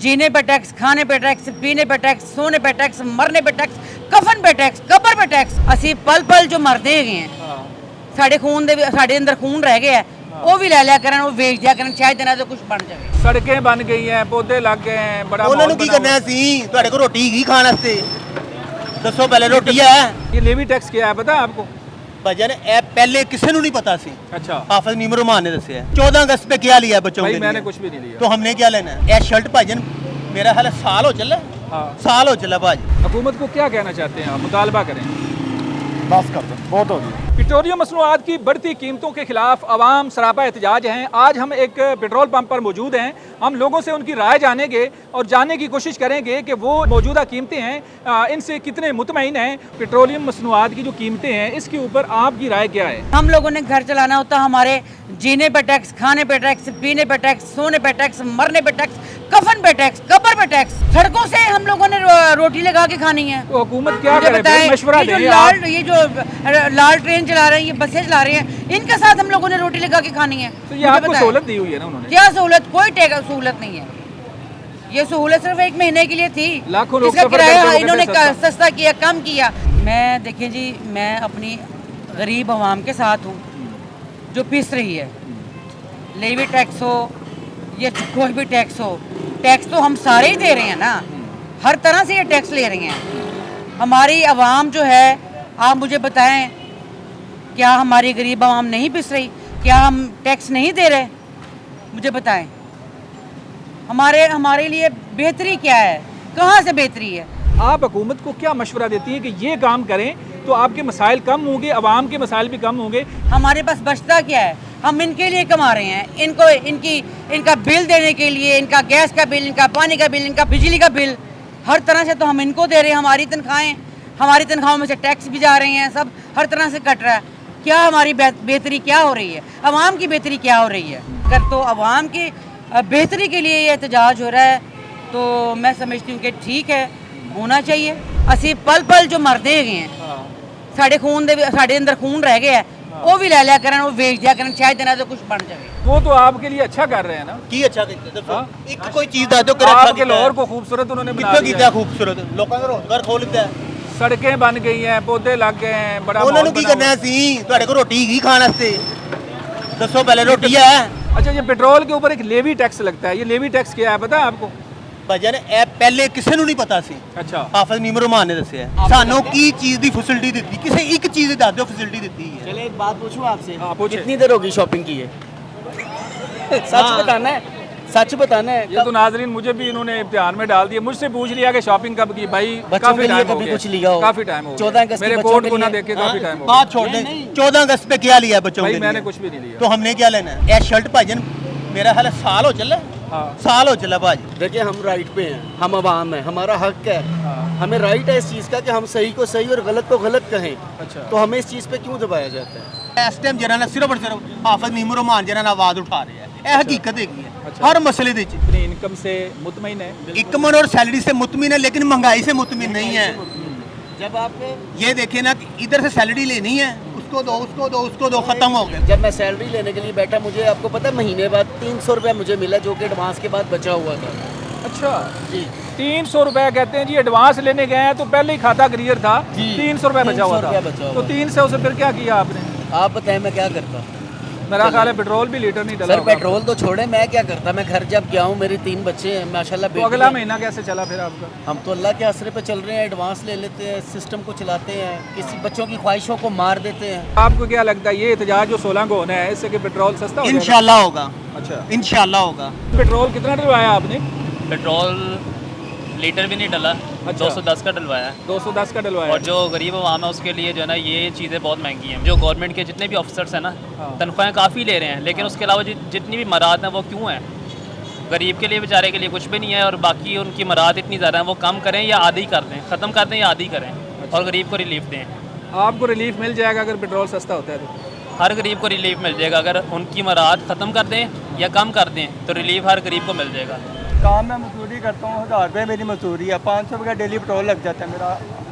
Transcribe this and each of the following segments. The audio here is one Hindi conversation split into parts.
जीने पे टैक्स, खाने पे टैक्स, पीने पे टैक्स, सोने पे टैक्स, मरने पे टैक्स, कफन पे टैक्स, कब्र पे टैक्स। ਅਸੀਂ ਪਲ ਪਲ ਜੋ ਮਰਦੇ ਹੈਗੇ ਆ ਸਾਡੇ ਖੂਨ ਦੇ ਸਾਡੇ ਅੰਦਰ ਖੂਨ ਰਹਿ ਗਿਆ ਉਹ ਵੀ ਲੈ ਲਿਆ ਕਰਨ ਉਹ ਵੇਚ ਦਿਆ ਕਰਨ ਸ਼ਾਇਦ ਇਹਨਾਂ ਦਾ ਕੁਝ ਬਣ ਜਾਵੇ। सड़कें बन गई हैं, पौधे लग गए हैं, बड़ा ਉਹਨਾਂ ਨੂੰ माहौल ਕੀ बना ਕਰਨਾ ਸੀ ਤੁਹਾਡੇ ਕੋਲ ਰੋਟੀ ਕੀ ਖਾਣ ਵਾਸਤੇ ਦੱਸੋ ਪਹਿਲੇ ਰੋਟੀ ਹੈ हुआ। ये लेवी टैक्स क्या है पता है आपको? भजन ਇਹ ਪਹਿਲੇ ਕਿਸੇ ਨੂੰ नहीं पता सी अच्छा हाफिज मीम रहमान ने दसिया 14 अगस्त पे क्या लिया बच्चों भाई के मैंने लिए कुछ भी नहीं लिया। तो हमने क्या लेना है ये शर्ट भजन मेरा हाल साल हो चला हाँ। साल हो चला भाजी हुकूमत को क्या कहना चाहते हैं आप? मुतालबा करें। बस कर दो बहुत हो गई। पेट्रोलियम मसनूआत की बढ़ती कीमतों के खिलाफ अवाम सरापा एहतजाज हैं। आज हम एक पेट्रोल पंप पर मौजूद हैं। हम लोगों से उनकी राय जानेंगे और जानने की कोशिश करेंगे कि वो मौजूदा कीमतें हैं इनसे कितने मुतमईन हैं। पेट्रोलियम मसनूआत की जो कीमतें हैं इसके ऊपर आपकी राय क्या है? हम लोगों ने घर चलाना होता हमारे जीने पे टैक्स, खाने पे टैक्स, पीने पे टैक्स, सोने पे टैक्स, मरने पे टैक्स, कफन पे टैक्स, कब्र पे टैक्स। सड़कों से हम लोगों ने रोटी लगा के खानी है। तो हुकूमत क्या मुझे करे? बताएं, मशवरा ये जो दें लाल ये जो लाल ट्रेन चला रहे हैं, ये बसें चला रहे हैं, इनके साथ हम लोगों ने रोटी लगा के खानी है। तो ये मुझे आपको बताएं, सहूलत दी हुई है ना उन्होंने? क्या सहूलत? कोई सहूलत नहीं है। ये सहूलत सिर्फ एक महीने के लिए थी। लाखों लोग इसका सफर किराया करते इन्होंने होंगे सस्ता किया, कम किया। मैं देखिए जी, मैं अपनी गरीब आवाम के साथ हूँ जो पिस रही है। लेवी टैक्स हो या कोई भी टैक्स हो, टैक्स तो हम सारे ही दे रहे हैं ना, हर तरह से ये टैक्स ले रहे हैं। हमारी आवाम जो है, आप मुझे बताएं, क्या हमारी गरीब आवाम नहीं पिस रही? क्या हम टैक्स नहीं दे रहे? मुझे बताएं, हमारे लिए बेहतरी क्या है? कहाँ से बेहतरी है? आप हुकूमत को क्या मशवरा देती हैं कि ये काम करें तो आपके मसाइल कम होंगे, आवाम के मसाइल भी कम होंगे? हमारे पास बचता क्या है? हम इनके लिए कमा रहे हैं, इनका बिल देने के लिए, इनका गैस का बिल, इनका पानी का बिल, इनका बिजली का बिल, हर तरह से तो हम इनको दे रहे हैं। हमारी तनख्वाहों में से टैक्स भी जा रहे हैं, सब हर तरह से कट रहा है। क्या हमारी बेहतरी क्या हो रही है? आवाम की बेहतरी क्या हो रही है? अगर तो आवाम की बेहतरी के लिए ये एहतजाज हो रहा है तो मैं समझती हूँ कि ठीक है, होना चाहिए। ਅਸੀਂ ਪਲ ਪਲ ਜੋ ਮਰਦੇ ਹੈਗੇ ਆ ਸਾਡੇ ਖੂਨ ਦੇ ਸਾਡੇ ਅੰਦਰ ਖੂਨ ਰਹਿ ਗਿਆ ਉਹ ਵੀ ਲੈ ਲਿਆ ਕਰਨ ਉਹ ਵੇਚ ਦਿਆ ਕਰਨ ਸ਼ਾਇਦ ਇਹਨਾਂ ਦਾ ਕੁਝ ਬਣ ਜਾਵੇ। वो तो आपके लिए अच्छा कर रहे हैं ना? ਕੀ ਅੱਛਾ ਕੀਤਾ ਦੱਸੋ हाँ। ਇੱਕ ਕੋਈ ਚੀਜ਼ ਦੱਸ ਦਿਓ ਕਿਹੜਾ ਅੱਛਾ आपके लाहौर को खूबसूरत उन्होंने बना ਕਿੱਥੋਂ दिया ਕੀਤਾ है। ਖੂਬਸੂਰਤ ਲੋਕਾਂ ਦਾ ਰੋਜ਼ਗਾਰ ਖੋਲ ਦਿੱਤਾ सड़कें बन गई हैं, पौधे लग गए हैं, बड़ा ਉਹਨਾਂ माहौल ਨੂੰ ਕੀ बना ਕਰਨਾ हुआ ਸੀ ਤੁਹਾਡੇ ਕੋਲ ਰੋਟੀ ਕੀ ਖਾਣ ਵਾਸਤੇ ਦੱਸੋ ਪਹਿਲੇ ਰੋਟੀ ਹੈ है। अच्छा, ये पेट्रोल के ऊपर एक लेवी टैक्स लगता है। ये लेवी टैक्स क्या है पता है आपको? ਭਜਨ ਇਹ ਪਹਿਲੇ ਕਿਸੇ ਨੂੰ ਨਹੀਂ ਪਤਾ ਸੀ अच्छा ਹਾਫਿਜ਼ ਮੀਮ रहमान ने ਦੱਸਿਆ ਸਾਨੂੰ ਕੀ ਚੀਜ਼ ਦੀ ਫੈਸਿਲਿਟੀ ਦਿੱਤੀ ਕਿਸੇ ਇੱਕ ਚੀਜ਼ ਦੀ ਦੱਸ ਦਿਓ ਫੈਸਿਲਿਟੀ ਦਿੱਤੀ ਹੈ चले एक बात पूछूं आपसे? हाँ, पूछे। कितनी देर होगी शॉपिंग की है? सच बताना है, सच बताना है। ये तो नाजरीन मुझे भी इन्होंने इम्तिहान में डाल दिया। मुझसे पूछ लिया कि शॉपिंग कब की? भाई बच्चों काफी के लिए टाइम हो कभी गया। कुछ लिया हो? काफी टाइम हो 14 गया। अगस्त मेरे के बच्चों कोड के को ना लिए। देख के काफी टाइम हो बात छोड़ नहीं, दें नहीं। 14 अगस्त पे क्या लिया बच्चों भाई के मैंने लिए कुछ भी नहीं लिया। तो हमने क्या लेना है ये शर्ट भजन मेरा हाल साल हो चला हाँ। साल हो चला भाजी देखिए हम राइट पे हैं, हम अवाम हैं, हमारा हक है। हाँ। हमें राइट है इस चीज़ का कि हम सही को सही और गलत को गलत कहें। अच्छा। तो हमें इस चीज़ पे क्यों दबाया जाता है? ਇਸ ਟਾਈਮ ਜਿਹੜਾ ਨਾ ਸਿਰਫ ਔਰ ਸਿਰਫ ਹਾਫਿਜ਼ ਮੀਮ रहमान ਜਿਹੜਾ ਨਾ ਆਵਾਜ਼ ਉਠਾ ਰਿਹਾ ਹੈ ਇਹ ਹਕੀਕਤ ਹੈਗੀ ਹੈ अच्छा। हर मसले ਦੇ ਵਿੱਚ अपनी इनकम से मुतमईन है? इकमन और सैलरी से मुतमिन है लेकिन महंगाई से मुतमिन नहीं है जब आपने ये देखिए ना कि इधर से सैलरी लेनी है उसको दो खत्म हो गया जब मैं सैलरी लेने के लिए बैठा, मुझे आपको पता है महीने बाद 300 रुपया मुझे मिला जो कि एडवांस के बाद बचा हुआ था। अच्छा, जी 300 रुपया कहते हैं जी एडवांस लेने गए हैं तो पहले ही खाता क्लियर था। जी। 300 रुपया बचा हुआ 300 था। रुपया बचा तो हुआ। 300 से फिर क्या किया आपने? आप बताएं मैं क्या करता? मेरा ख्याल है पेट्रोल भी लीटर नहीं डला सर होगा। पेट्रोल तो छोड़े, मैं क्या करता? मैं घर जब गया हूँ, मेरे 3 बच्चे हैं माशाल्लाह। तो बेटी अगला है। महीना कैसे चला फिर आपका? हम तो अल्लाह के आसरे पे चल रहे हैं, एडवांस ले लेते हैं, सिस्टम को चलाते हैं, किसी बच्चों की ख्वाहिशों को मार देते हैं। आपको क्या लगता है ये एहतजाज जो 16 को होना है इससे कि पेट्रोल सस्ता हो जाएगा? इंशाल्लाह होगा अच्छा, इंशाल्लाह होगा पेट्रोल कितना डलवाया आपने? पेट्रोल लीटर भी नहीं डला। अच्छा। 210 का डलवाया है। 210 का डलवाया। और जो गरीब आवाम है उसके लिए जो है ना ये चीज़ें बहुत महंगी हैं। जो गवर्नमेंट के जितने भी ऑफिसर्स हैं ना हाँ। तनख्वाहें काफ़ी ले रहे हैं, लेकिन उसके अलावा जितनी भी मराद हैं वो क्यों हैं? गरीब के लिए बेचारे के लिए कुछ भी नहीं है, और बाकी उनकी मराद इतनी ज़्यादा हैं वो कम करें या आधी कर दें, ख़त्म कर दें या आधी करें, और गरीब को रिलीफ दें। आपको रिलीफ मिल जाएगा अगर पेट्रोल सस्ता होता है तो? हर गरीब को रिलीफ मिल जाएगा अगर उनकी मराद ख़त्म कर दें या कम कर दें, तो रिलीफ हर गरीब को मिल जाएगा। काम मैं मजदूरी करता हूँ, 1000 रुपये मेरी मजदूरी है, 500 रुपये डेली पेट्रोल लग जाता है मेरा।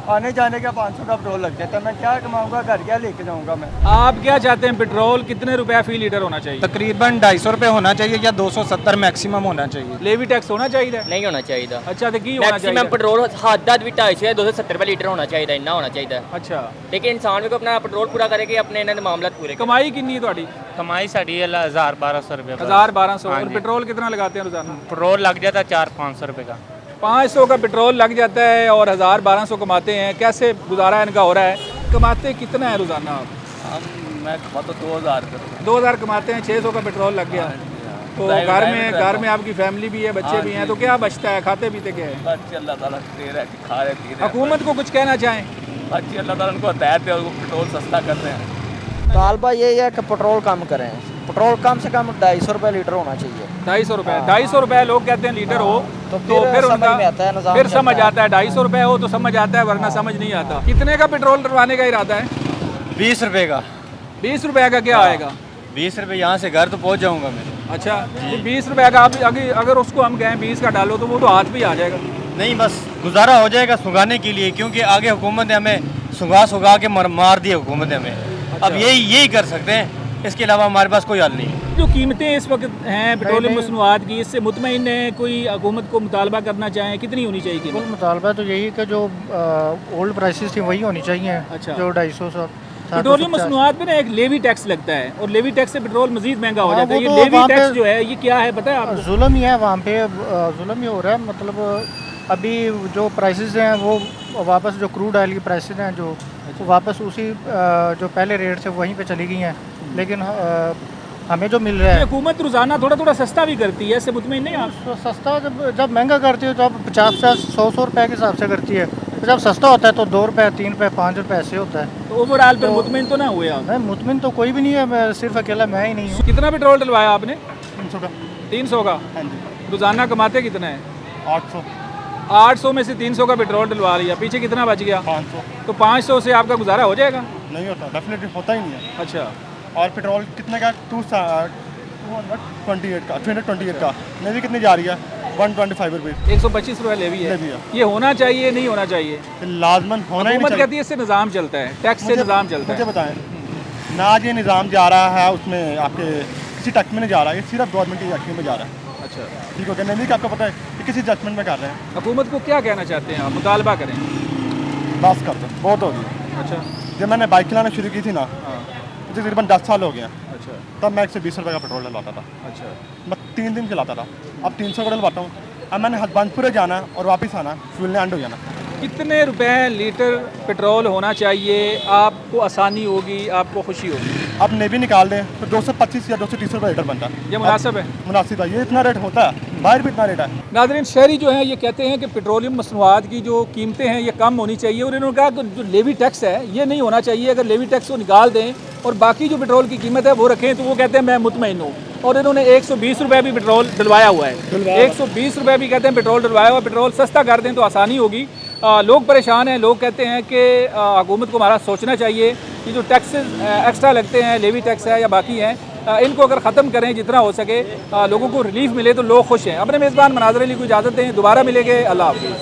आने जाने का 500 का पेट्रोल लग जाता है। मैं क्या कमाऊंगा, घर क्या लेके जाऊंगा मैं। आप क्या चाहते हैं, पेट्रोल कितने रुपए फी लीटर होना चाहिए? तकरीबन 250 रुपये होना चाहिए या 270 मैक्सिमम होना चाहिए। लेवी टैक्स होना चाहिए? नहीं होना चाहिए। अच्छा, तो की होना चाहिए? मैक्सिमम पेट्रोल हद भी 250 या 270 रुपये लीटर होना चाहिए, इतना होना चाहिए। अच्छा, लेकिन इंसान भी को अपना पेट्रोल पूरा करेगा, अपने इन्होंने मामला पूरे। कमाई कितनी है ਤੁਹਾਡੀ? कमाई साड़ी 1000-1200 रुपये। 1000-1200। और पेट्रोल कितना लगाते हैं रोजाना? पेट्रोल लग जाता है 400-500 रुपये का। 500 का पेट्रोल लग जाता है और 1000-1200 कमाते हैं। कैसे गुजारा इनका हो रहा है? कमाते कितना है रोजाना आप? मैं कमाता 2000 का। 2000 कमाते हैं, 600 का पेट्रोल लग गया। तो घर में आपकी फैमिली भी है, बच्चे भी हैं, तो क्या बचता है? खाते पीते क्या है? अल्लाह ताला दे रहा है, खा रहे पी रहे। हुकूमत को कुछ कहना चाहें? अच्छी अल्लाह ताला उनको हिदायत दे और वो पेट्रोल सस्ता कर रहे हैं। तालबा ये है कि पेट्रोल कम करें। पेट्रोल कम से कम 250 रुपये लीटर होना चाहिए। 250 रुपये? 250 रुपये लोग कहते हैं लीटर हो, तो फिर समझ उनका में आता है, निज़ाम फिर समझ चलता है। आता है। 250 रुपये हो तो समझ आता है, वरना समझ नहीं आता। कितने का पेट्रोल डलवाने का इरादा है? 20 रुपये का। 20 रुपये का क्या आएगा? 20 रुपये यहाँ से घर तो पहुँच जाऊँगा मैं। अच्छा, 20 रुपये का अगर उसको हम कहें 20 का डालो तो वो तो हाथ भी आ जाएगा। नहीं, बस गुजारा हो जाएगा सुगाने के लिए, क्योंकि आगे हुकूमत ने हमें सुगा के मार दिया हुकूमत ने हमें। अब यही कर सकते हैं, इसके अलावा हमारे पास कोई हल नहीं है। जो कीमतें इस वक्त हैं पेट्रोलियम मसनूआत की, इससे मुतमईन है? कोई हुकूमत को मुतालबा करना चाहें, कितनी होनी चाहिए कीमत? मुतालबा तो यही कि जो ओल्ड प्राइसेस थी वही होनी चाहिए। अच्छा। जो 250 पेट्रोलियम मसनूआत पे ना एक लेवी टैक्स लगता है, और लेवी टैक्स से पेट्रोल मजीद महंगा हो जाता है। ये वो तो लेवी वहाँ टैक्स पे जो है ये क्या है पता है आपको? जुल्म ही है वहाँ पे, जुल्म ही हो रहा है। मतलब अभी जो प्राइसेस हैं वो वापस, जो क्रूड ऑयल की प्राइसेस हैं जो वापस उसी जो पहले रेट से वहीं पे चली गई हैं। लेकिन हमें जो मिल रहा है, हुकूमत रोजाना थोड़ा थोड़ा सस्ता भी करती है, इससे मुतमईन नहीं आप? तो सस्ता जब महंगा करती है तो अब 50-100 रुपये के हिसाब से करती है। तो जब सस्ता होता है तो 2 रुपये, 3 रुपये, 5 रुपये ऐसे होता है। तो ओवरऑल पर मुतमईन तो ना हुए आप? नहीं, मुतमिन तो कोई भी नहीं है, मैं सिर्फ अकेला मैं ही नहीं हूँ। कितना पेट्रोल डलवाया आपने? 300 का। 300 का? हाँ जी। रोजाना कमाते कितना है? 800। 800 में से 300 का पेट्रोल डलवा लिया, पीछे कितना बच गया? 500। तो 500 से आपका गुजारा हो जाएगा? नहीं होता, डेफिनेटली होता ही नहीं है। अच्छा, और पेट्रोल कितने का? 228 का। नेवी कितनी जा रही है? 125 रुपये। 125 रुपये लेवी है। लेवी है। ये होना चाहिए नहीं होना चाहिए? लाजमन होना ही नहीं हुकूमत चाहिए। कहती है इससे निज़ाम चलता है, टैक्स से निज़ाम चलता मुझे है। बताएं ना, आज ये निज़ाम जा रहा है उसमें आपके किसी टैक्स में नहीं जा रहा है, ये सिर्फ गवर्नमेंट की एक्शन में जा रहा है। अच्छा, ठीक हो गया? नेवी का आपको पता है कि किसी जजमेंट में कर रहे हैं। हुकूमत को क्या कहना चाहते हैं आप? मुतालबा करें? बस कर दो, बहुत हो गई। अच्छा। जब मैंने बाइक चलाना शुरू की थी ना, हाँ। मुझे तकरीबन 10 साल हो गया, अच्छा। तब मैं 120 रुपये का पेट्रोल डलवाता था। अच्छा। मैं 3 दिन चलाता था, अब 300 का डलवाता हूँ। अब मैंने हसबंदपुर जाना और वापस आना, फ्यूल ने एंड हो जाना। कितने रुपए लीटर पेट्रोल होना चाहिए? आपको आसानी होगी, आपको खुशी होगी? अब नेवी निकाल दें तो 225 या 230 रुपये लीटर बनता है। ये मुनासिब है? मुनासिब है, ये इतना रेट होता है, बाहर भी इतना रेट है। नाज़रीन, शहरी जो है ये कहते हैं कि पेट्रोलियम मसनूआत की जो कीमतें हैं ये कम होनी चाहिए, और इन्होंने कहा कि जो लेवी टैक्स है ये नहीं होना चाहिए। अगर लेवी टैक्स को निकाल दें और बाकी जो पेट्रोल की कीमत है वो रखें, तो वो कहते हैं मैं मुतमईन हूँ। और इन्होंने 120 रुपये भी पेट्रोल डलवाया हुआ है। 120 रुपये भी कहते हैं पेट्रोल डलवाया हुआ। पेट्रोल सस्ता कर दें तो आसानी होगी। लोग परेशान हैं। लोग कहते हैं कि हुकूमत को हमारा सोचना चाहिए कि जो टैक्सेस एक्स्ट्रा लगते हैं, लेवी टैक्स है या बाकी हैं, इनको अगर ख़त्म करें जितना हो सके, लोगों को रिलीफ मिले तो लोग खुश हैं। अपने मेज़बान मनाज़र अली को इजाज़त दें, दोबारा मिलेंगे। अल्लाह हाफ़िज़।